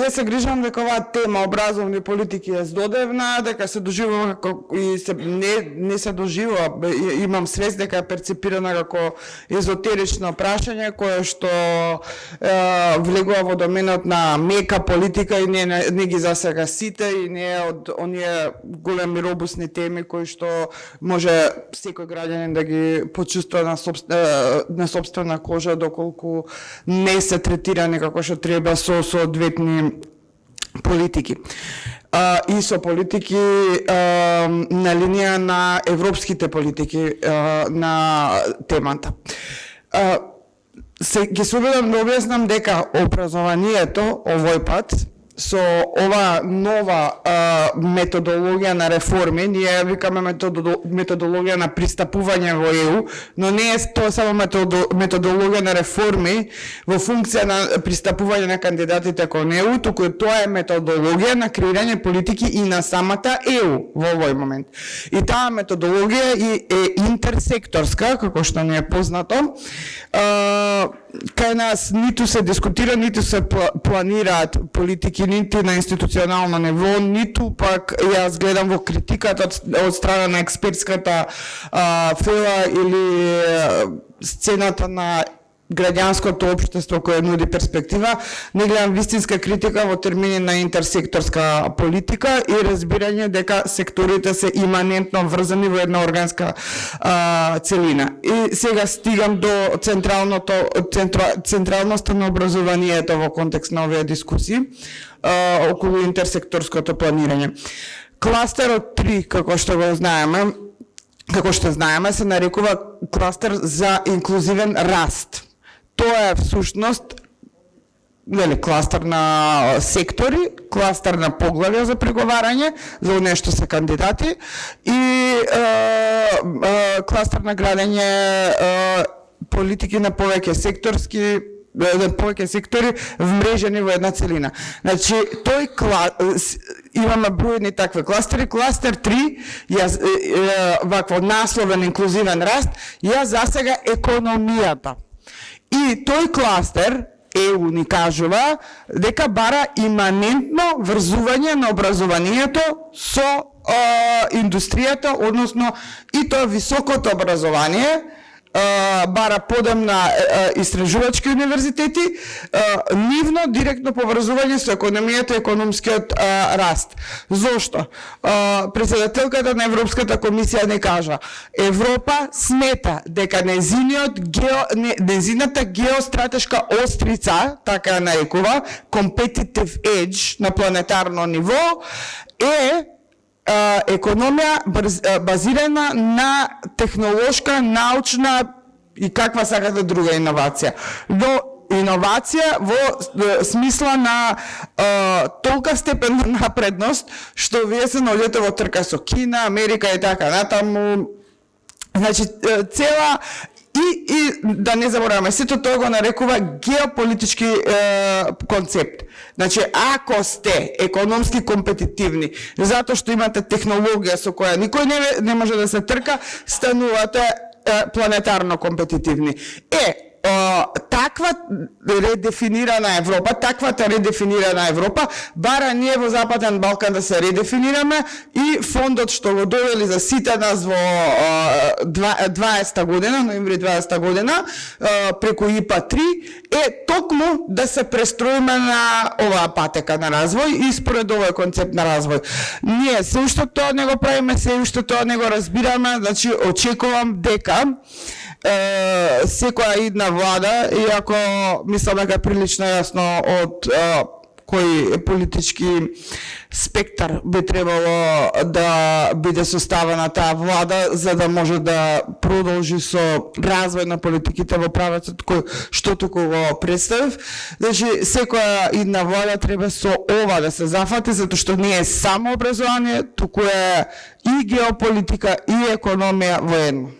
Јас се грижам дека оваа тема образовни политики е здодевна, дека се доживува како и се не се доживува, имам свест дека е перцепирана како езотерично прашање кое што влегува во доменот на мека политика и не ги засега сите и не е од оние големи робусни теми кои што може секој граѓанин да ги почувствува на сопствена кожа доколку не се третирани како што треба со соодветни политики. И со политики на линија на европските политики на темата. Ги се обидам да објаснам дека образованието овој пат со ова нова методологија на реформи, ние викаме методологија на пристапување во ЕУ, но не е тоа само методологија на реформи во функција на пристапување на кандидатите кон ЕУ, туку тоа е методологија на креирање политики и на самата ЕУ во овој момент. И таа методологија е интерсекторска, како што ни е познато, кај нас ниту се дискутира, ниту се планираат политики, ниту на институционално ниво, ниту пак јас гледам во критиката од страна на експертската фела или сцената на граѓанското општество кое нуди перспектива, не гледам вистинска критика во термини на интерсекторска политика и разбирање дека секторите се иманентно врзани во една органска целина. И сега стигам до централноста на образованието во контекст на овие дискусии околу интерсекторското планирање. Кластерот 3, како што знаеме, се нарекува кластер за инклузивен раст. Тоа е всушност кластер на сектори, кластер на поглавја за преговарање, за нешто се кандидати и кластер на градење политики на повеќе сектори вмрежени во една целина. Значи, имаме бројни такви кластери. Кластер 3, вакво насловен инклузивен раст, ја засега економијата. И тој кластер, ЕУ ни кажува, дека бара иманентно врзување на образованието со индустријата, односно и тоа високото образование, бара подем на истражувачки универзитети, нивно директно поврзување со економијата и економскиот раст. Зошто? Председателката на Европската комисија не кажа, Европа смета дека незината геостратешка острица, така ја нарекува, competitive edge на планетарно ниво, е економија базирана на технолошка, научна и каква сакате друга иновација. Но иновација во смисла на толка степен на напредност, што вие се наоѓате во трка со Кина, Америка и така натаму. Значи, цела и да не забораваме, сето тоа го нарекува геополитички концепт. Значи, ако сте економски компетитивни, затоа што имате технологија со која никој не може да се трка, станувате планетарно компетитивни. Таквата редефинирана Европа, бара ние во Западен Балкан да се редефинираме и фондот што го довели за сите нас во 20 година, ноември 20 година, преку ИПА-3, е токму да се престроиме на оваа патека на развој и според овој концепт на развој. Ние се уште тоа не го правиме, се уште тоа не го разбираме, значи очекувам дека секоја идна влада, иако мислам дека прилично јасно од кој политички спектар би требало да биде составена таа влада, за да може да продолжи со развој на политиките во правецот кој што туку го представив. Значи, секоја идна влада треба со ова да се зафати, затоа што не е само образование, туку е и геополитика и економија во едно.